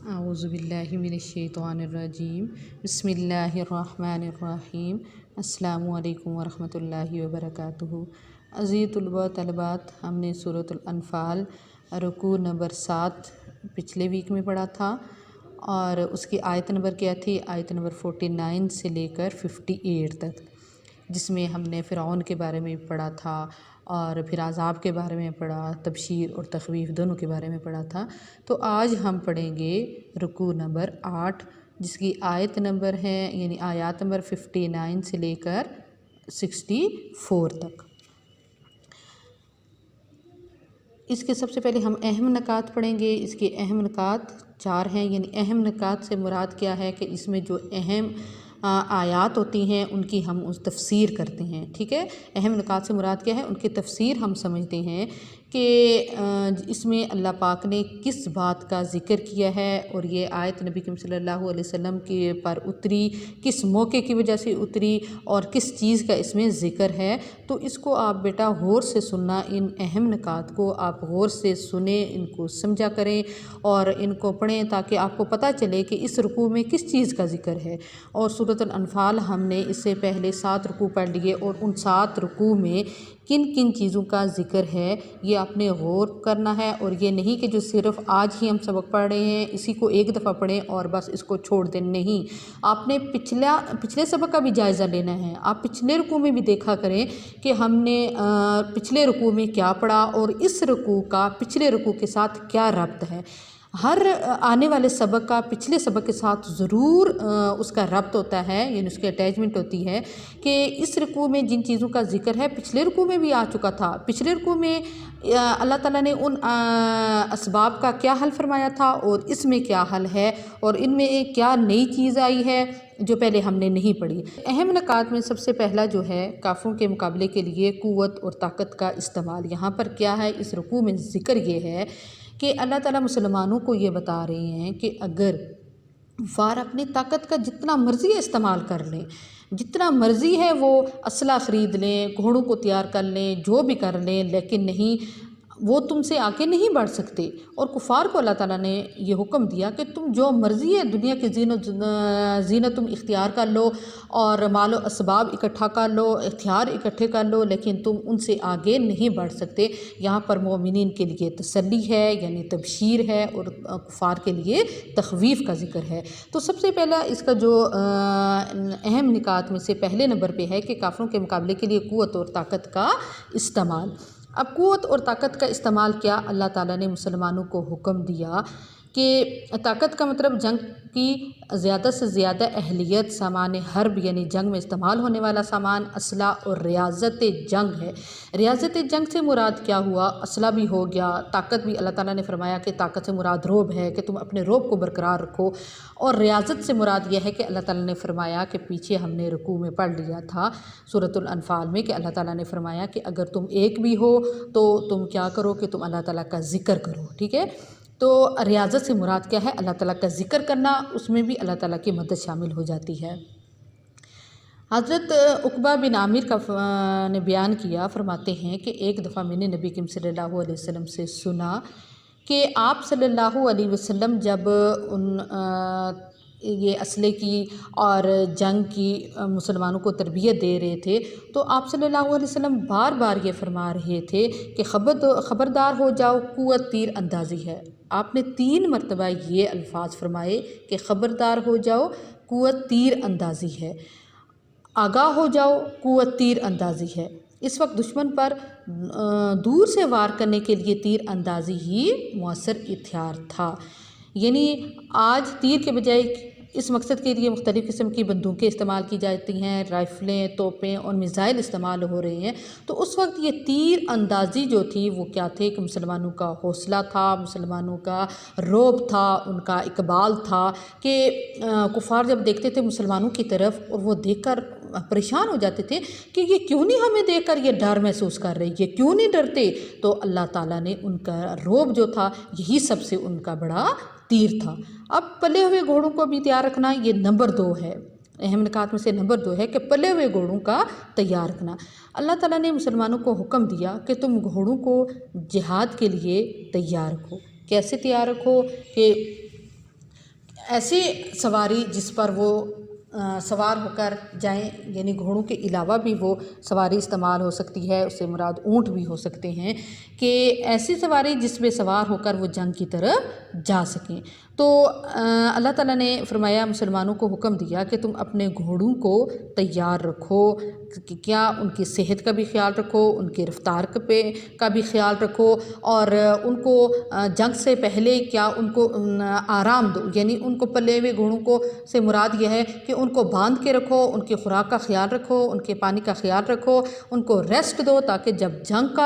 औज़ुबिल्लाहि मिनश्शैतानिर्रजीम बिस्मिल्लाहिर्रहमानिर्रहीम अस्सलामु अलैकुम वरहमतुल्लाहि वबरकातुहू। अज़ीज़ तलबा तलबात, हमने सूरतुल अनफ़ाल रुकू नंबर 7 पिछले वीक में पढ़ा था और उसकी आयत नंबर क्या थी, आयत नंबर 49 से लेकर 58 तक, जिसमें हमने फ़िरऔन के बारे में पढ़ा था और फिर अज़ाब के बारे में पढ़ा, तबशीर और तख़वीफ़ दोनों के बारे में पढ़ा था। तो आज हम पढ़ेंगे रुकू नंबर 8, जिसकी आयत नंबर है यानी आयत नंबर 59 से लेकर 64 तक। इसके सबसे पहले हम अहम नकात पढ़ेंगे। इसके अहम नकात 4 हैं, यानी अहम नकात से मुराद क्या है कि इसमें जो अहम आयात होती हैं उनकी हम उस तफसीर करते हैं। ठीक है, अहम नकात से मुराद क्या है, उनकी तफसीर हम समझते हैं कि इसमें अल्लाह पाक ने किस बात का ज़िक्र किया है और ये आयत नबी करीम सल्लल्लाहु अलैहि वसल्लम के पर उतरी, किस मौके की वजह से उतरी और किस चीज़ का इसमें ज़िक्र है। तो इसको आप बेटा गौर से सुनना, इन अहम नकात को आप गौर से सुने, इनको समझा करें और इनको पढ़ें ताकि आपको पता चले कि इस रुकू में किस चीज़ का ज़िक्र है। और सूरतुल अनफ़ाल हमने इससे पहले 7 रुकू पढ़ लिए और उन 7 रुकू में किन किन चीज़ों का ज़िक्र है ये आपने गौर करना है। और ये नहीं कि जो सिर्फ़ आज ही हम सबक पढ़ रहे हैं इसी को एक दफ़ा पढ़ें और बस इसको छोड़ दें, नहीं, आपने पिछले सबक का भी जायज़ा लेना है। आप पिछले रुकू में भी देखा करें कि हमने पिछले रुकू में क्या पढ़ा और इस रुकू का पिछले रुकू के साथ क्या रब्त है। हर आने वाले सबक का पिछले सबक के साथ ज़रूर उसका रब्त होता है, यानी उसकी अटैचमेंट होती है कि इस रुकू में जिन चीज़ों का ज़िक्र है पिछले रुकू में भी आ चुका था। पिछले रुकू में अल्लाह ताला ने उन असबाब का क्या हल फरमाया था और इसमें क्या हल है और इनमें क्या नई चीज़ आई है जो पहले हमने नहीं पढ़ी। अहम नकात में सबसे पहला जो है काफ़रों के मुकाबले के लिए क़ुव्वत और ताकत का इस्तेमाल। यहाँ पर क्या है, इस रुकू में ज़िक्र ये है कि अल्लाह ताला मुसलमानों को ये बता रहे हैं कि अगर वार अपनी ताकत का जितना मर्ज़ी इस्तेमाल कर लें, जितना मर्ज़ी है वो असला ख़रीद लें, घोड़ों को तैयार कर लें, जो भी कर लें, लेकिन नहीं, वो तुमसे आगे नहीं बढ़ सकते। और कुफ़ार को अल्लाह ताला ने ये हुक्म दिया कि तुम जो मर्ज़ी है दुनिया की जीनत तुम इख्तियार कर लो और मालो असबाब इकट्ठा कर लो, इख्तियार इकट्ठे कर लो, लेकिन तुम उनसे आगे नहीं बढ़ सकते। यहाँ पर मोमिनीन के लिए तसल्ली है, यानी तबशीर है, और कुफ़ार के लिए तख़वीफ़ का ज़िक्र है। तो सबसे पहला इसका जो अहम निकात में से पहले नंबर पे है कि काफ़रों के मुकाबले के लिए क़ुव्वत और ताकत का इस्तेमाल। अब क़ुव्वत और ताकत का इस्तेमाल क्या, अल्लाह ताला ने मुसलमानों को हुक्म दिया कि ताकत का मतलब जंग की ज़्यादा से ज़्यादा अहलियत, सामान हर्ब यानी जंग में इस्तेमाल होने वाला सामान, असला और रियाज़त जंग है। रियाज़त जंग से मुराद क्या हुआ, असला भी हो गया, ताकत भी अल्लाह ताला ने फरमाया कि ताकत से मुराद रोब है कि तुम अपने रोब को बरकरार रखो। और रियाज़त से मुराद यह है कि अल्लाह ताला ने फरमाया कि पीछे हमने रुकू में पढ़ लिया था सूरतुल अनफ़ाल में कि अल्लाह ताला ने फरमाया कि अगर तुम एक भी हो तो तुम क्या करो कि तुम अल्लाह ताला का ज़िक्र करो। ठीक है, तो रियाज़त से मुराद क्या है, अल्लाह ताला का ज़िक्र करना, उसमें भी अल्लाह ताला की मदद शामिल हो जाती है। हज़रत उक़बा बिन आमिर का ने बयान किया, फरमाते हैं कि एक दफ़ा मैंने नबी करीम सल्लल्लाहु अलैहि वसल्लम से सुना कि आप सल्लल्लाहु अलैहि वसल्लम जब ये असले की और जंग की मुसलमानों को तरबियत दे रहे थे तो आप सल्लल्लाहु अलैहि वसल्लम बार बार ये फरमा रहे थे कि ख़बरदार हो जाओ, क़ुव्वत तीर अंदाज़ी है। आपने 3 मरतबा ये अल्फाज फरमाए कि ख़बरदार हो जाओ, क़ुव्वत तीर अंदाज़ी है, आगाह हो जाओ, क़ुव्वत तीर अंदाज़ी है। इस वक्त दुश्मन पर दूर से वार करने के लिए तीर अंदाज़ी ही मौसर इख्तियार था। यानी आज तीर के बजाय इस मकसद के लिए मुख्तलिफ़ किस्म की बंदूकें इस्तेमाल की जाती हैं, राइफ़लें, तोपें और मिसाइल इस्तेमाल हो रहे हैं। तो उस वक्त ये तीर अंदाज़ी जो थी वो क्या थे कि मुसलमानों का हौसला था, मुसलमानों का रौब था, उनका इकबाल था कि कुफ़ार जब देखते थे मुसलमानों की तरफ और वो देखकर परेशान हो जाते थे कि ये क्यों नहीं हमें देखकर ये डर महसूस कर रहे, ये क्यों नहीं डरते। तो अल्लाह ताला ने उनका रौब जो था यही सबसे उनका बड़ा तीर था। अब पले हुए घोड़ों को भी तैयार रखना, ये नंबर 2 है। अहम निकात में से नंबर 2 है कि पले हुए घोड़ों का तैयार रखना। अल्लाह ताला ने मुसलमानों को हुक्म दिया कि तुम घोड़ों को जिहाद के लिए तैयार रखो। कैसे तैयार रखो कि ایسی سواری جس پر وہ سوار ہو کر جائیں، یعنی گھوڑوں کے علاوہ بھی وہ سواری استعمال ہو سکتی ہے، اس سے مراد اونٹ بھی ہو سکتے ہیں، کہ ایسی سواری جس پہ سوار ہو کر وہ جنگ کی طرف جا سکیں۔ تو اللہ تعالیٰ نے فرمایا، مسلمانوں کو حکم دیا کہ تم اپنے گھوڑوں کو تیار رکھو، کہ کیا ان کی صحت کا بھی خیال رکھو، ان کے رفتار کا بھی خیال رکھو، اور ان کو جنگ سے پہلے کیا ان کو آرام دو، یعنی ان کو پلے ہوئے گھوڑوں کو سے مراد یہ ہے کہ ان کو باندھ کے رکھو، ان کی خوراک کا خیال رکھو، ان کے پانی کا خیال رکھو، ان کو ریسٹ دو، تاکہ جب جنگ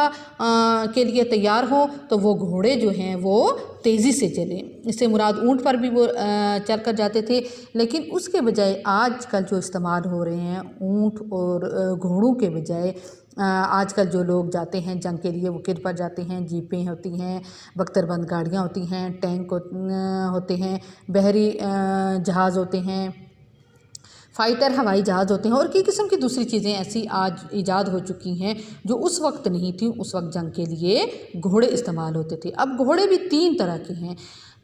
کے لیے تیار ہوں تو وہ گھوڑے جو ہیں وہ تیزی سے چلیں۔ اس سے مراد اونٹ پر بھی وہ چل کر جاتے تھے، لیکن اس کے بجائے آج کل جو استعمال ہو رہے ہیں اونٹ اور گھوڑوں کے بجائے، آج کل جو لوگ جاتے ہیں جنگ کے لیے وہ کد پر جاتے ہیں، جیپیں ہوتی ہیں، بختر بند گاڑیاں ہوتی ہیں، ٹینک ہوتے ہیں، بحری جہاز ہوتے ہیں، فائٹر ہوائی جہاز ہوتے ہیں، اور کئی قسم کی دوسری چیزیں ایسی آج ایجاد ہو چکی ہیں جو اس وقت نہیں تھیں۔ اس وقت جنگ کے لیے گھوڑے استعمال ہوتے تھے۔ اب گھوڑے بھی 3 طرح کے ہیں۔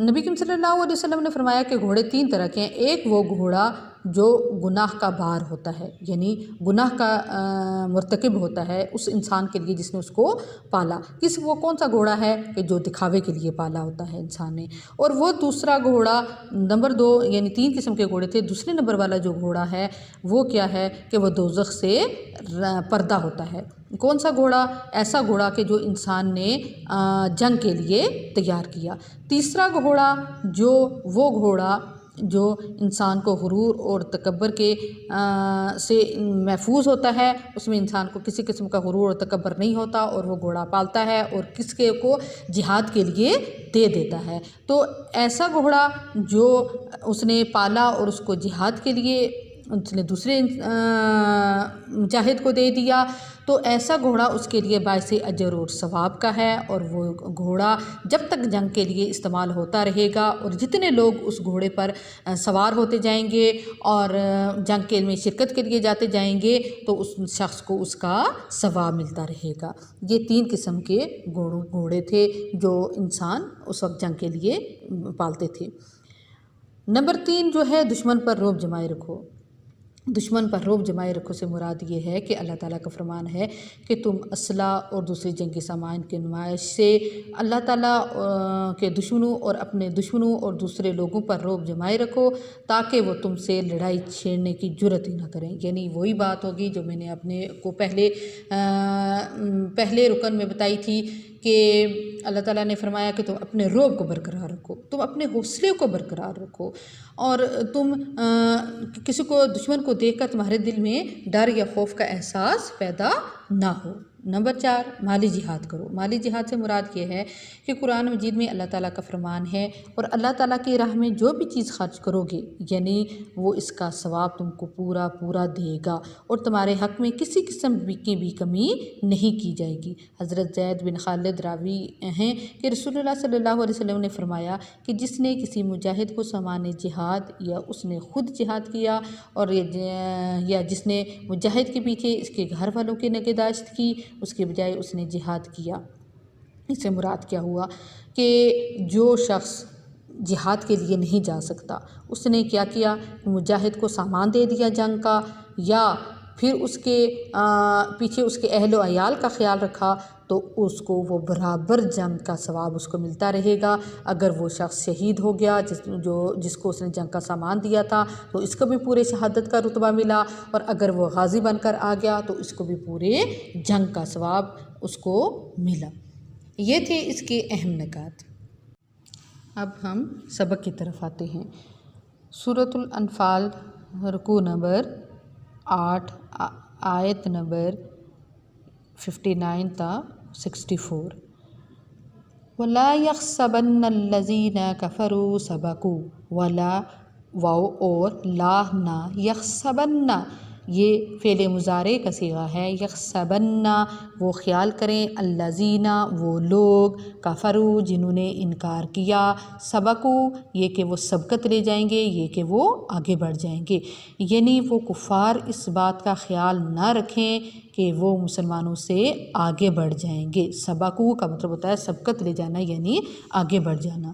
نبی کریم صلی اللہ علیہ وسلم نے فرمایا کہ گھوڑے 3 طرح کے ہیں۔ ایک وہ گھوڑا جو گناہ کا بار ہوتا ہے، یعنی گناہ کا مرتکب ہوتا ہے اس انسان کے لیے جس نے اس کو پالا۔ وہ کون سا گھوڑا ہے کہ جو دکھاوے کے لیے پالا ہوتا ہے انسان نے، اور وہ دوسرا گھوڑا نمبر 2، یعنی 3 قسم کے گھوڑے تھے۔ دوسرے نمبر والا جو گھوڑا ہے وہ کیا ہے کہ وہ دوزخ سے پردہ ہوتا ہے۔ کون سا گھوڑا؟ ایسا گھوڑا کہ جو انسان نے جنگ کے لیے تیار کیا۔ تیسرا گھوڑا وہ گھوڑا جو انسان کو غرور اور تکبر سے محفوظ ہوتا ہے، اس میں انسان کو کسی قسم کا غرور اور تکبر نہیں ہوتا، اور وہ گھوڑا پالتا ہے اور کس کو جہاد کے لیے دے دیتا ہے۔ تو ایسا گھوڑا جو اس نے پالا اور اس کو جہاد کے لیے اس نے دوسرے مجاہد کو دے دیا، تو ایسا گھوڑا اس کے لیے باعث اجر اور ثواب کا ہے، اور وہ گھوڑا جب تک جنگ کے لیے استعمال ہوتا رہے گا، اور جتنے لوگ اس گھوڑے پر سوار ہوتے جائیں گے اور جنگ کے میں شرکت کے لیے جاتے جائیں گے تو اس شخص کو اس کا ثواب ملتا رہے گا۔ یہ 3 قسم کے گھوڑے تھے جو انسان اس وقت جنگ کے لیے پالتے تھے۔ نمبر 3 جو ہے دشمن پر رعب جمائے رکھو۔ دشمن پر رعب جمائے رکھو سے مراد یہ ہے کہ اللہ تعالیٰ کا فرمان ہے کہ تم اسلحہ اور دوسری جنگی سامان کی نمائش سے اللہ تعالیٰ کے دشمنوں اور اپنے دشمنوں اور دوسرے لوگوں پر رعب جمائے رکھو، تاکہ وہ تم سے لڑائی چھیڑنے کی جرات ہی نہ کریں۔ یعنی وہی بات ہوگی جو میں نے اپنے کو پہلے رکن میں بتائی تھی کہ اللہ تعالیٰ نے فرمایا کہ تم اپنے رعب کو برقرار رکھو، تم اپنے حوصلے کو برقرار رکھو، اور تم کسی کو دشمن کو دیکھ کر تمہارے دل میں ڈر یا خوف کا احساس پیدا نہ ہو۔ نمبر 4 مالی جہاد کرو۔ مالی جہاد سے مراد یہ ہے کہ قرآن مجید میں اللہ تعالیٰ کا فرمان ہے، اور اللہ تعالیٰ کی راہ میں جو بھی چیز خرچ کرو گے یعنی وہ اس کا ثواب تم کو پورا دے گا، اور تمہارے حق میں کسی قسم کی بھی کمی نہیں کی جائے گی۔ حضرت زید بن خالد راوی ہیں کہ رسول اللہ صلی اللہ علیہ وسلم نے فرمایا کہ جس نے کسی مجاہد کو سامان جہاد یا اس نے خود جہاد کیا، اور یا جس نے مجاہد کے پیچھے اس کے گھر والوں کی نگہداشت کی، اس کے بجائے اس نے جہاد کیا۔ اس سے مراد کیا ہوا کہ جو شخص جہاد کے لیے نہیں جا سکتا، اس نے کیا کیا؟ مجاہد کو سامان دے دیا جنگ کا، یا پھر اس کے پیچھے اس کے اہل و عیال کا خیال رکھا، تو اس کو وہ برابر جنگ کا ثواب اس کو ملتا رہے گا۔ اگر وہ شخص شہید ہو گیا جس کو اس نے جنگ کا سامان دیا تھا، تو اس کو بھی پورے شہادت کا رتبہ ملا، اور اگر وہ غازی بن کر آ گیا تو اس کو بھی پورے جنگ کا ثواب اس کو ملا۔ یہ تھے اس کے اہم نکات۔ اب ہم سبق کی طرف آتے ہیں۔ سورۃ الانفال رکوع نمبر 8 آیت نمبر 59 تا 64۔ وَلَا يَحْسَبَنَّ الَّذِينَ كَفَرُوا سَبَقُوا، وَلَا واو اور لا نہ، يَحْسَبَنَّ یہ فعل مضارع کا صیغہ ہے۔ یحسبن وہ خیال کریں، الذین وہ لوگ، کفروا جنہوں نے انکار کیا، سبقوا یہ کہ وہ سبقت لے جائیں گے، یہ کہ وہ آگے بڑھ جائیں گے، یعنی وہ کفار اس بات کا خیال نہ رکھیں کہ وہ مسلمانوں سے آگے بڑھ جائیں گے۔ سبقوا کا مطلب ہوتا ہے سبقت لے جانا، یعنی آگے بڑھ جانا۔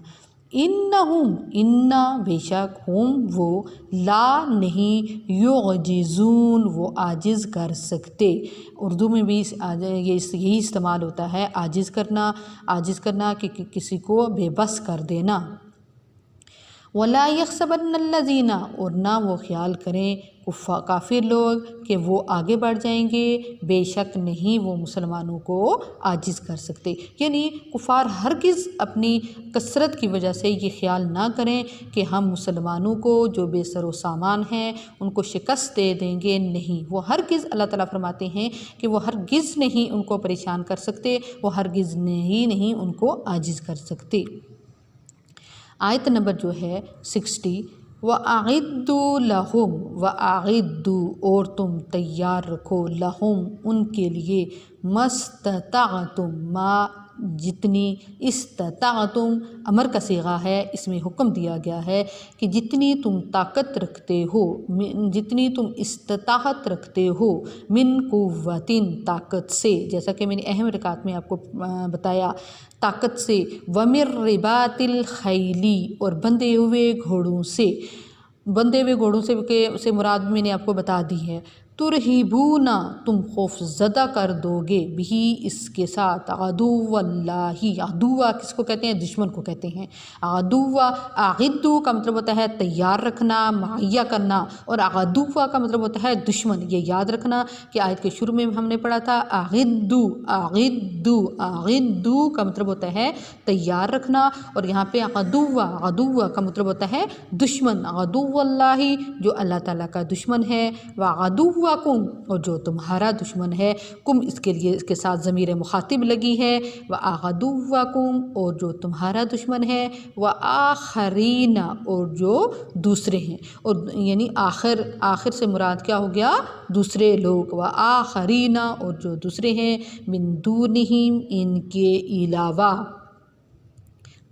इन्नहुम इन्ना बेशक हुम वो ला नहीं युअजिज़ून वो आजिज़ कर सकते। उर्दू में भी यही इस्तेमाल होता है आजिज़ करना कि किसी को बेबस कर देना। वला यहसबन्नल्लज़ीना और ना वो ख्याल करें काफ़िर लोग कि वो आगे बढ़ जाएंगे, बेशक नहीं वो मुसलमानों को आजिज़ कर सकते। यानी कुफ़ार हरगिज़ अपनी कसरत की वजह से ये ख्याल ना करें कि हम मुसलमानों को जो बेसरो सामान हैं उनको शिकस्त दे देंगे, नहीं। वो हरगिज़ अल्लाह ताला फरमाते हैं कि वो हरगिज़ नहीं उनको परेशान कर सकते, वो हरगिज़ नहीं उनको आजिज़ कर सकते। आयत नंबर जो है 60, व आगिद्दू लहुम व आगिद्दू और तुम तैयार रखो लहुम उनके लिए मस्तताअतुम मा जितनी, इस्तताअतुम अमर का सीगा है, इसमें हुक्म दिया गया है कि जितनी तुम ताकत रखते हो, जितनी तुम इस्ताअत रखते हो, मिन कुव्वतिन ताकत से, जैसा कि मैंने अहम रकात में आपको बताया ताकत से, वमिर रिबातिल खैली और बंधे हुए घोड़ों से, बंधे हुए घोड़ों से मुराद मैंने आपको बता दी है। तुरहिबूना तुम खौफ ज़दा कर दोगे, भी इसके साथ, अदुव्वल्लाही, अदुव्वा किसको कहते हैं? दुश्मन को कहते हैं। अदुव्वा आगिद्दू का मतलब होता है तैयार रखना, मुहैया करना, और अदुव्वा का मतलब होता है दुश्मन। ये याद रखना कि आयत के शुरू में हमने पढ़ा था आगिद्दू आगिद्दू आगिद्दू का मतलब होता है तैयार रखना, और यहाँ पे अदुव्वा का मतलब होता है दुश्मन। अदुव्वल्लाही जो अल्लाह ताला का दुश्मन है, व अदुव्वा कुम और जो तुम्हारा दुश्मन है, कुम इसके लिए इसके साथ ज़मीर मुखातिब लगी है, व अदुव्वकुम और जो तुम्हारा दुश्मन है, व आखरीना और जो दूसरे हैं, और यानी आखिर से मुराद क्या हो गया? दूसरे लोग। व आखरीना और जो दूसरे हैं, मिन दूनिहिम इनके अलावा,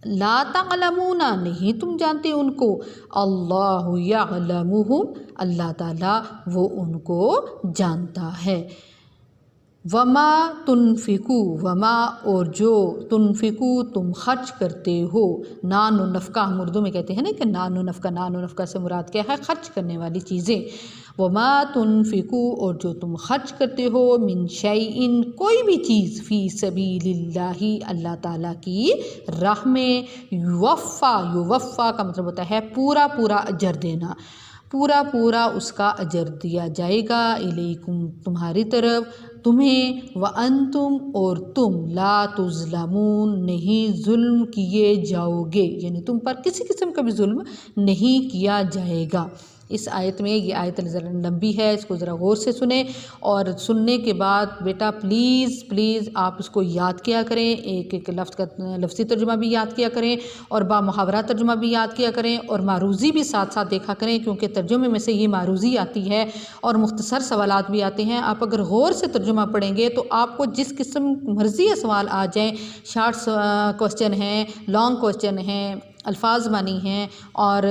ला तअलमूना नहीं तुम जानते उनको, अल्लाहु यअलमुहुम अल्लाह ताला वो उनको जानता है। वमा तुनफिकू वमा और जो तुनफिकू तुम खर्च करते हो, नान और नफ़का हम उर्दू में कहते हैं ना कि नान और नफ़का से मुराद क्या है? खर्च करने वाली चीज़ें। वमा तुनफिकू और जो तुम खर्च करते हो, मिन शैइन कोई भी चीज़, फ़ी सबीलिल्लाही अल्लाह ताला की राह में, युवफ़ा का मतलब होता है पूरा अजर देना, पूरा उसका अजर दिया जाएगा, इलैकुम तुम्हारी तरफ, तुम्हें, व अंतुम और तुम, ला तुज़लमून नहीं जुल्म किए जाओगे, यानी तुम पर किसी किस्म का भी जुल्म नहीं किया जाएगा। इस आयत में, ये आयत ज़रा लंबी है, इसको ज़रा गौर से सुने, और सुनने के बाद बेटा प्लीज़ आप इसको याद किया करें, एक लफ्ज़ का लफ्ज़ी तर्जुमा भी याद किया करें, और बामुहावरा तर्जुमा भी याद किया करें, और मारूज़ी भी साथ साथ देखा करें, क्योंकि तर्जुमे में से ये मारूज़ी आती है और मुख्तसर सवालात भी आते हैं। आप अगर गौर से तर्जुमा पढ़ेंगे तो आपको जिस किस्म मर्ज़ी सवाल आ जाएँ, शार्ट क्वेश्चन हैं, लॉन्ग क्वेश्चन हैं, अल्फाज मानी हैं और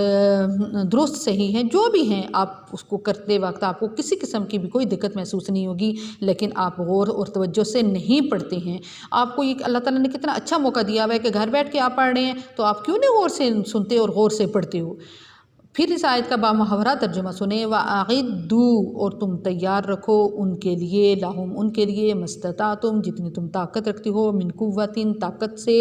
दुरुस्त सही हैं, जो भी हैं, आप उसको करते वक्त आपको किसी किस्म की भी कोई दिक्कत महसूस नहीं होगी। लेकिन आप गौर और तवज्जो से नहीं पढ़ते हैं। आपको ये अल्लाह ताला ने कितना अच्छा मौका दिया हुआ है कि घर बैठ के आप पढ़ रहे हैं, तो आप क्यों नहीं गौर से सुनते और गौर से पढ़ते हो? फिर इस आयत का बामुहावरा तर्जुमा सुने, व आगिद्दू और तुम तैयार रखो उनके लिए, लाहुम उनके लिए, मस्ततातुम जितनी तुम ताकत रखती हो, मिन कुव्वतिन ताकत से,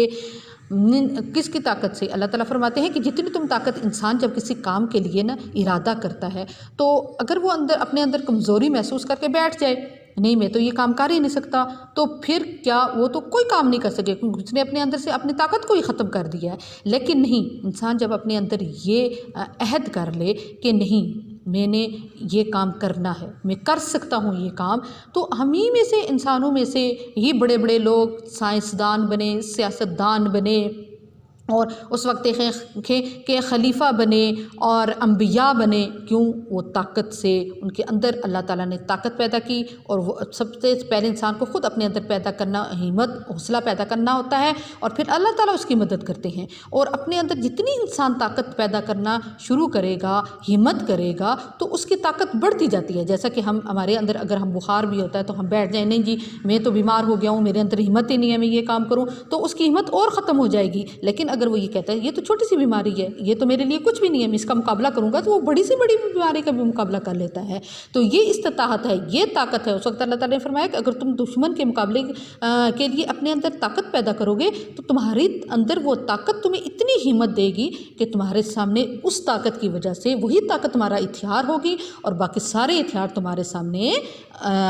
किसकी ताकत से? अल्लाह ताला फरमाते हैं कि जितनी तुम ताकत, इंसान जब किसी काम के लिए ना इरादा करता है, तो अगर वो अपने अंदर कमज़ोरी महसूस करके बैठ जाए, नहीं मैं तो ये काम कर ही नहीं सकता, तो फिर क्या वो तो कोई काम नहीं कर सके, क्योंकि उसने अपने अंदर से अपनी ताकत को ही ख़त्म कर दिया है। लेकिन नहीं, इंसान जब अपने अंदर ये अहद कर ले कि नहीं मैंने ये काम करना है, मैं कर सकता हूँ ये काम, तो हम ही में से, इंसानों में से ये बड़े बड़े लोग साइंसदान बने, सियासतदान बने, और उस वक्त के खलीफा बने और अम्बिया बने। क्यों? वो ताकत से, उनके अंदर अल्लाह ताला ने ताकत पैदा की, और वो सबसे पहले इंसान को ख़ुद अपने अंदर पैदा करना, हिम्मत हौसला पैदा करना होता है, और फिर अल्लाह ताला उसकी मदद करते हैं। और अपने अंदर जितनी इंसान ताकत पैदा करना शुरू करेगा, हिम्मत करेगा, तो उसकी ताकत बढ़ती जाती है। जैसा कि हमारे अंदर अगर हम बुखार भी होता है तो हम बैठ जाए, नहीं जी मैं तो बीमार हो गया हूँ, मेरे अंदर हिम्मत ही नहीं है मैं ये काम करूँ, तो उसकी हिम्मत और ख़त्म हो जाएगी। लेकिन اگر وہ یہ کہتا ہے یہ تو چھوٹی سی بیماری ہے، یہ تو میرے لیے کچھ بھی نہیں ہے، میں اس کا مقابلہ کروں گا، تو وہ بڑی سی بڑی بیماری کا بھی مقابلہ کر لیتا ہے۔ تو یہ استطاعت ہے، یہ طاقت ہے۔ اس وقت اللہ تعالیٰ نے فرمایا کہ اگر تم دشمن کے مقابلے کے لیے اپنے اندر طاقت پیدا کرو گے تو تمہاری اندر وہ طاقت تمہیں اتنی ہمت دے گی کہ تمہارے سامنے اس طاقت کی وجہ سے وہی طاقت تمہارا ہتھیار ہوگی اور باقی سارے ہتھیار تمہارے سامنے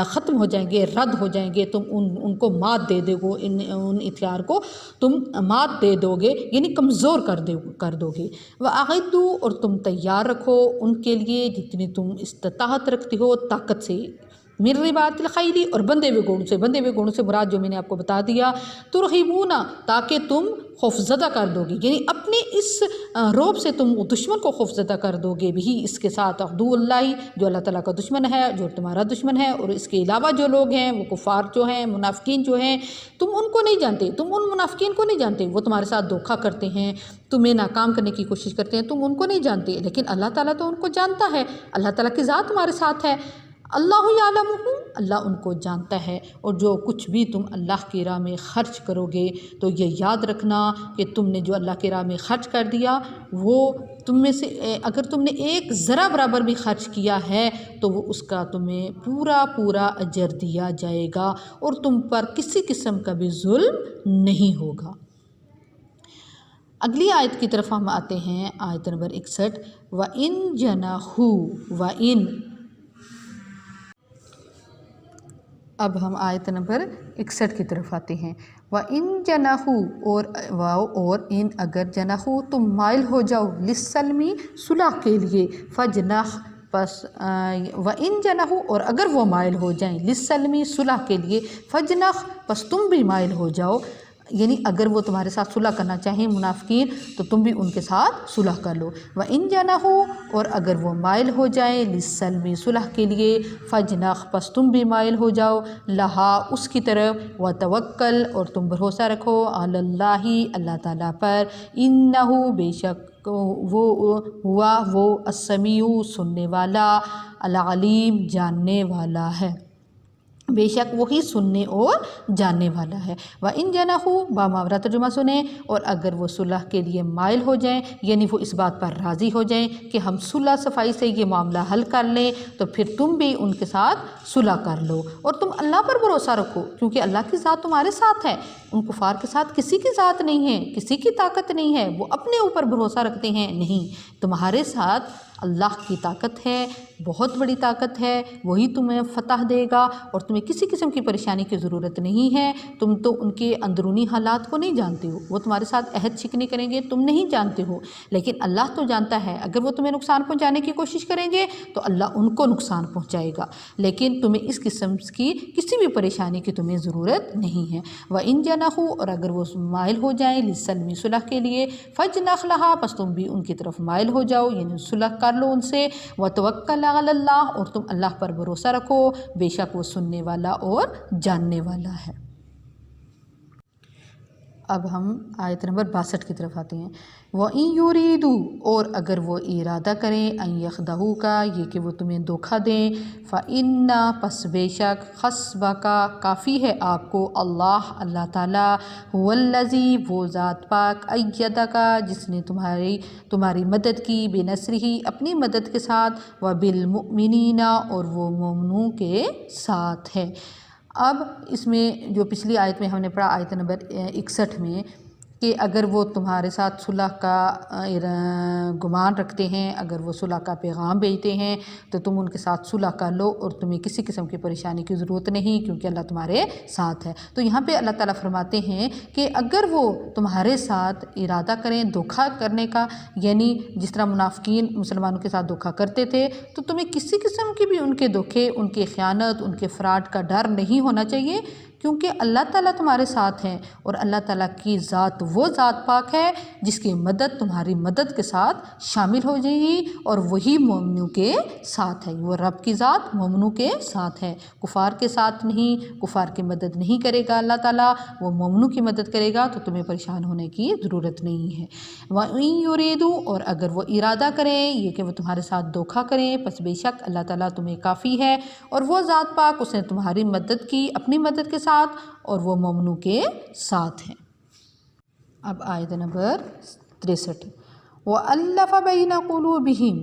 ختم ہو جائیں گے، رد ہو جائیں گے، تم ان کو مات دے دو گے، ان ہتھیار کو تم مات دے دو گے، یعنی کمزور کر دو گے۔ وَأَعِدُّوا، اور تم تیار رکھو ان کے لیے جتنی تم استطاعت رکھتے ہو طاقت سے، من رباط الخیل، اور بندھے ہوئے گھوڑوں سے مراد جو میں نے آپ کو بتا دیا، ترہبون، تاکہ تم خوفزدہ کر دو گے، یعنی اپنے اس رعب سے تم دشمن کو خوفزدہ کر دو گے، بھی اس کے ساتھ عدو اللہ، جو اللہ تعالیٰ کا دشمن ہے، جو تمہارا دشمن ہے، اور اس کے علاوہ جو لوگ ہیں وہ کفار جو ہیں، منافقین جو ہیں، تم ان کو نہیں جانتے، تم ان منافقین کو نہیں جانتے، وہ تمہارے ساتھ دھوکہ کرتے ہیں، تمہیں ناکام کرنے کی کوشش کرتے ہیں، تم ان کو نہیں جانتے، لیکن اللہ تعالیٰ تو ان کو جانتا ہے، اللہ تعالیٰ کی ذات تمہارے ساتھ ہے۔ اللہ یعلمہ، اللہ ان کو جانتا ہے، اور جو کچھ بھی تم اللہ کی راہ میں خرچ کرو گے تو یہ یاد رکھنا کہ تم نے جو اللہ کی راہ میں خرچ کر دیا وہ تم میں سے اگر تم نے ایک ذرہ برابر بھی خرچ کیا ہے تو وہ اس کا تمہیں پورا اجر دیا جائے گا اور تم پر کسی قسم کا بھی ظلم نہیں ہوگا۔ اگلی آیت کی طرف ہم آتے ہیں، آیت نمبر 61، وَإِن جَنَحُوا، وَإِن، اب ہم آیت نمبر 61 کی طرف آتے ہیں۔ وَإِن جَنَحُوا، اور ان اگر جنحو تم مائل ہو جاؤ، لِلسَّلْمِ، صلح کے لیے، فَجْنَحْ، پس وَإِن جَنَحُوا، اور اگر وہ مائل ہو جائیں، لِلسَّلْمِ، صلح کے لیے، فَجْنَحْ، پس تم بھی مائل ہو جاؤ، یعنی اگر وہ تمہارے ساتھ صلح کرنا چاہیں منافقین تو تم بھی ان کے ساتھ صلح کر لو۔ وَإِن جَنَحُوا، اور اگر وہ مائل ہو جائیں، لِلسَّلْمِ، صلح کے لیے، فَجْنَحْ، پس تم بھی مائل ہو جاؤ، لہا، اس کی طرف، وَتَوَکَّل، اور تم بھروسہ رکھو، عَلَى اللّٰہِ، اللہ تعالیٰ پر، اِنَّهُ، بے شک وہ السمیع، سننے والا، العلیم، جاننے والا ہے، بے شک وہی سننے اور جاننے والا ہے۔ وَإِن جَنَحُوا، باماورہ ترجمہ سنیں، اور اگر وہ صلح کے لیے مائل ہو جائیں، یعنی وہ اس بات پر راضی ہو جائیں کہ ہم صلح صفائی سے یہ معاملہ حل کر لیں، تو پھر تم بھی ان کے ساتھ صلح کر لو اور تم اللہ پر بھروسہ رکھو، کیونکہ اللہ کی ذات تمہارے ساتھ ہے، ان کفار کے ساتھ کسی کی ذات نہیں ہے، کسی کی طاقت نہیں ہے، وہ اپنے اوپر بھروسہ رکھتے ہیں، نہیں، تمہارے ساتھ اللہ کی طاقت ہے، بہت بڑی طاقت ہے، وہی تمہیں فتح دے گا اور تمہیں کسی قسم کی پریشانی کی ضرورت نہیں ہے۔ تم تو ان کے اندرونی حالات کو نہیں جانتے ہو، وہ تمہارے ساتھ عہد شکنی کریں گے، تم نہیں جانتے ہو، لیکن اللہ تو جانتا ہے، اگر وہ تمہیں نقصان پہنچانے کی کوشش کریں گے تو اللہ ان کو نقصان پہنچائے گا، لیکن تمہیں اس قسم کی کسی بھی پریشانی کی تمہیں ضرورت نہیں ہے۔ وَإِن جَنَحُوا، اور اگر وہ مائل ہو جائیں، لِلسَّلْمِ، صلح کے لیے، فَاجْنَحْ لَهَا، پس تم بھی ان کی طرف مائل ہو جاؤ، یعنی صلح کر لو ان سے، وَتَوَکَّلْ عَلَى اللّٰہِ، اور تم اللہ پر بھروسہ رکھو، بے شک وہ سننے والا اور جاننے والا ہے۔ اب ہم آیت نمبر 62 کی طرف آتے ہیں۔ وَإِن يُرِيدُوا، اور اگر وہ ارادہ کریں، أَن يَخْدَعُوكَ، یہ کہ وہ تمہیں دھوکہ دیں، فَإِنَّ، پس بے شک، حَسْبَكَ، کافی ہے آپ کو، اللہ تعالیٰ، هُوَ الَّذِي، وہ ذات پاک، أَيَّدَكَ، جس نے تمہاری مدد کی، بِنَصْرِهِ، اپنی مدد کے ساتھ، وَبِالْمُؤْمِنِينَ، اور وہ مومنوں کے ساتھ ہے۔ اب اس میں جو پچھلی آیت میں ہم نے پڑھا، آیت نمبر 61 میں، کہ اگر وہ تمہارے ساتھ صلح کا گمان رکھتے ہیں، اگر وہ صلح کا پیغام بھیجتے ہیں تو تم ان کے ساتھ صلح کر لو اور تمہیں کسی قسم کی پریشانی کی ضرورت نہیں، کیونکہ اللہ تمہارے ساتھ ہے۔ تو یہاں پہ اللہ تعالیٰ فرماتے ہیں کہ اگر وہ تمہارے ساتھ ارادہ کریں دھوکہ کرنے کا، یعنی جس طرح منافقین مسلمانوں کے ساتھ دھوکہ کرتے تھے، تو تمہیں کسی قسم کی بھی ان کے دھوکے، ان کے خیانت، ان کے فراڈ کا ڈر نہیں ہونا چاہیے، کیونکہ اللہ تعالیٰ تمہارے ساتھ ہیں، اور اللہ تعالیٰ کی ذات وہ ذات پاک ہے جس کی مدد تمہاری مدد کے ساتھ شامل ہو جائے گی، اور وہی مومنوں کے ساتھ ہے، وہ رب کی ذات مومنوں کے ساتھ ہے، کفار کے ساتھ نہیں، کفار کی مدد نہیں کرے گا اللہ تعالیٰ، وہ مومنوں کی مدد کرے گا، تو تمہیں پریشان ہونے کی ضرورت نہیں ہے۔ وَإِن يُرِيدُوا، اور اگر وہ ارادہ کریں، یہ کہ وہ تمہارے ساتھ دھوکہ کریں، پس بے شک اللہ تعالیٰ تمہیں کافی ہے، اور وہ ذات پاک، اس نے تمہاری مدد کی اپنی مدد کے ساتھ، اور وہ مومنوں کے ساتھ ہیں۔ अब आयत नंबर 63, वअल्लफ़ बैन क़ुलूबिहिम,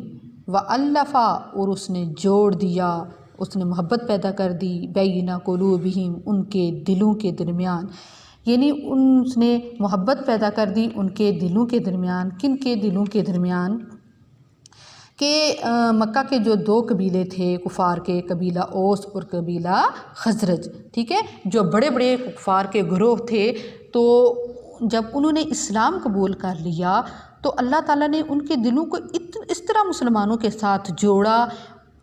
वअल्लफ़ा और उसने जोड़ दिया, उसने मोहब्बत पैदा कर दी, बैन क़ुलूबिहिम उनके दिलों के दरमियान, यानी उसने मोहब्बत पैदा कर दी उनके दिलों के दरमियान। किन के दिलों के दरमियान? कि मक्का के जो दो कबीले थे कुफ़ार के, कबीला ओस और कबीला खजरज, ठीक है, जो बड़े बड़े कुफ़ार के ग्रोह थे, तो जब उन्होंने इस्लाम कबूल कर लिया तो अल्लाह ताला ने उनके दिलों को इस तरह मुसलमानों के साथ जोड़ा,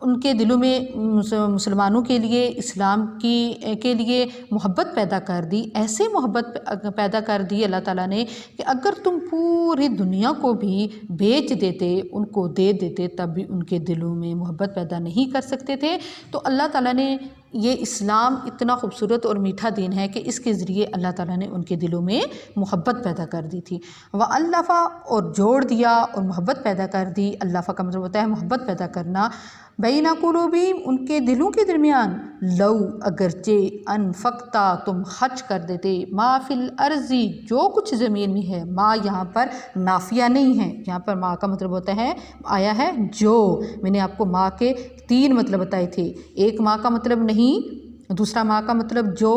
उनके दिलों में मुसलमानों के लिए, इस्लाम के लिए मोहब्बत पैदा कर दी। ऐसे मोहब्बत पैदा कर दी अल्लाह ताला ने कि अगर तुम पूरी दुनिया को भी बेच देते, उनको दे देते, तब भी उनके दिलों में मोहब्बत पैदा नहीं कर सकते थे। तो अल्लाह ताला ने ये इस्लाम इतना खूबसूरत और मीठा दीन है कि इसके ज़रिए अल्लाह ताला ने उनके दिलों में मोहब्बत पैदा कर दी थी। वअल्लफ़ा और जोड़ दिया और मोहब्बत पैदा कर दी। अल्लफ़ा का मतलब होता है मोहब्बत पैदा करना। बैना क़ुलूबिहिम उनके दिलों के दरमियान, लौ अगरचे अनफ़क़ता तुम खर्च कर देते, मा फ़िल अर्ज़ी जो कुछ ज़मीन में है। माँ यहाँ पर नाफिया नहीं है, यहाँ पर माँ का मतलब होता है आया है जो। मैंने आपको माँ के 3 मतलब बताए थे, एक माँ का मतलब नहीं, दूसरा माँ का मतलब जो,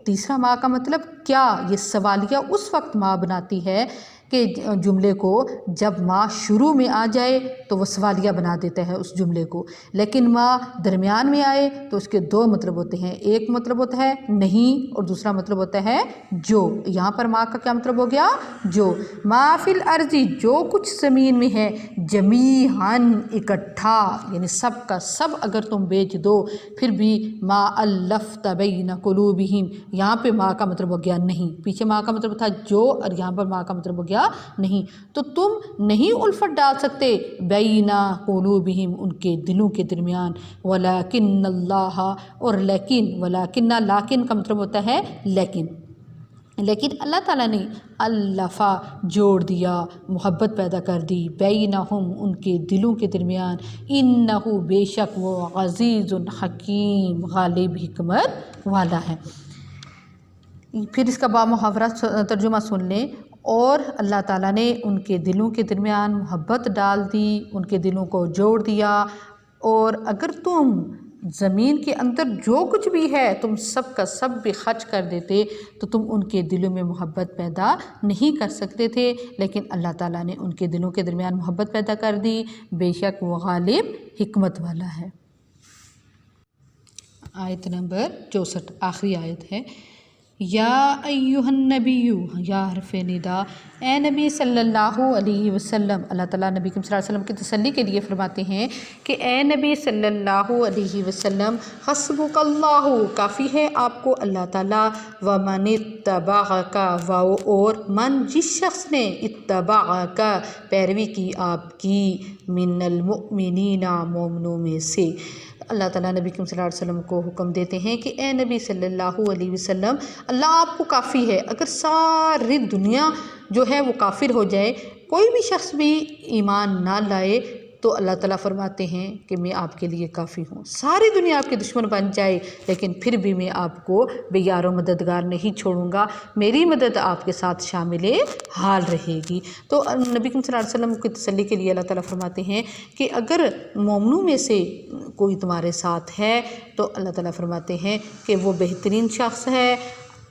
तीसरा माँ का मतलब क्या। ये सवालिया उस वक्त माँ बनाती है कि जुमले को जब माँ शुरू में आ जाए तो वो सवालिया बना देता है उस जुमले को, लेकिन माँ दरमियान में आए तो उसके 2 मतलब होते हैं, एक मतलब होता है नहीं और दूसरा मतलब होता है जो। यहाँ पर माँ का क्या मतलब हो गया? जो। माफिल अर्जी जो कुछ ज़मीन में है, जमीहन इकट्ठा, यानी सब का सब अगर तुम बेच दो फिर भी मा अल्लफ़्त बैन क़ुलूबिहिम, यहाँ पे माँ का मतलब हो गया नहीं, पीछे माँ का मतलब था जो और यहाँ पर माँ का मतलब हो गया नहीं, तो तुम नहीं उल्फत डाल सकते बैना क़ुलूबिहिम उनके दिलों के दरमियान। वलाकिन्नल्लाह और लेकिन, वलाकिन्ना लाकिन का मतलब होता है लेकिन अल्लाह ताला ने अल्लफ़ा जोड़ दिया, मोहब्बत पैदा कर दी, बैनहुम उनके दिलों के दरमियान, इन्नहु बेशक वो अज़ीज़ुन हकीम गालिब हिकमत वाला है। फिर इसका बामुहावरा तर्जुमा सुन लें। और अल्लाह ताला ने उनके दिलों के दरमियान मोहब्बत डाल दी, उनके दिलों को जोड़ दिया, और अगर तुम ज़मीन के अंदर जो कुछ भी है तुम सब का सब भी खर्च कर देते तो तुम उनके दिलों में मोहब्बत पैदा नहीं कर सकते थे, लेकिन अल्लाह ताला ने उनके दिलों के दरमियान मोहब्बत पैदा कर दी, बेशक वो गालिब हिकमत वाला है। आयत नंबर 64 आखिरी आयत है। या अय्युहन नबिय्यु, या हरफ़ निदा, ए नबी सल्लल्लाहु अलैहि वसल्लम, अल्लाह ताला नबी सल्लल्लाहु अलैहि वसल्लम की तसल्ली के लिए फरमाते हैं कि ए नबी सल्लल्लाहु अलैहि वसल्लम, हस्बुकल्लाहु काफ़ी है आपको अल्लाह ताला, व मन इत्तबअका व और मन जिस शख्स ने इत्तबअका पैरवी की आपकी, मिनल मुमिनीना मोमिनों में से। अल्लाह ताला नबी सल्लल्लाहु अलैहि वसल्लम को हुक्म देते हैं कि ए नबी सल्लल्लाहु अलैहि वसल्लम, अल्लाह आपको काफ़ी है। अगर सारी दुनिया जो है वो काफिर हो जाए, कोई भी शख्स भी ईमान ना लाए, तो अल्लाह ताला फरमाते हैं कि मैं आपके लिए काफ़ी हूँ। सारी दुनिया आपके दुश्मन बन जाए लेकिन फिर भी मैं आपको बेयारो मददगार नहीं छोड़ूंगा, मेरी मदद आपके साथ शामिल हाल रहेगी। तो नबी सल्लल्लाहु अलैहि वसल्लम की तसल्ली के लिए अल्लाह ताला फरमाते हैं कि अगर मोमिनों में से कोई तुम्हारे साथ है तो अल्लाह ताला फरमाते हैं कि वो बेहतरीन शख्स है।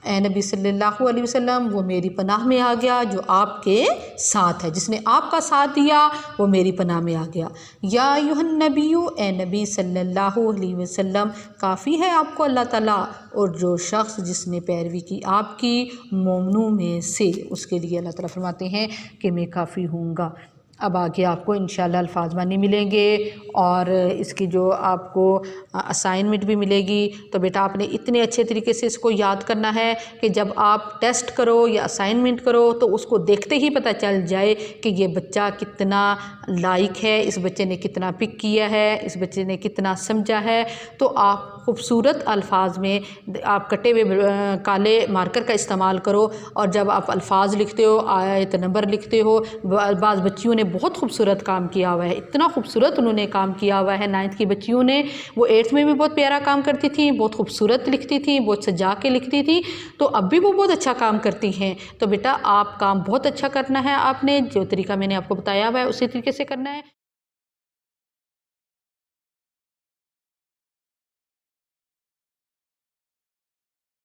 ए नबी सल्लल्लाहु अलैहि वसल्लम, वो मेरी पनाह में आ गया जो आपके साथ है, जिसने आपका साथ दिया वो मेरी पनाह में आ गया। या अय्युहन नबिय्यु, ए नबी सल्लल्लाहु अलैहि वसल्लम, काफ़ी है आपको अल्लाह ताला और जो शख्स जिसने पैरवी की आपकी मोमिनों में से, उसके लिए अल्लाह ताला फरमाते हैं कि मैं काफ़ी हूँगा। अब आगे आपको इंशाल्लाह अल्फाज मानी मिलेंगे और इसकी जो आपको असाइनमेंट भी मिलेगी। तो बेटा आपने इतने अच्छे तरीके से इसको याद करना है कि जब आप टेस्ट करो या असाइनमेंट करो तो उसको देखते ही पता चल जाए कि ये बच्चा कितना लायक है, इस बच्चे ने कितना पिक किया है, इस बच्चे ने कितना समझा है। तो आप خوبصورت الفاظ میں آپ کٹے ہوئے کالے مارکر کا استعمال کرو، اور جب آپ الفاظ لکھتے ہو، آیت نمبر لکھتے ہو، بعض بچیوں نے بہت خوبصورت کام کیا ہوا ہے، اتنا خوبصورت انہوں نے کام کیا ہوا ہے 9th کی بچیوں نے، وہ 8th میں بھی بہت پیارا کام کرتی تھیں، بہت خوبصورت لکھتی تھیں، بہت سجا کے لکھتی تھیں، تو اب بھی وہ بہت اچھا کام کرتی ہیں۔ تو بیٹا آپ کام بہت اچھا کرنا ہے، آپ نے جو طریقہ میں نے آپ کو بتایا ہوا ہے اسی طریقے سے کرنا ہے۔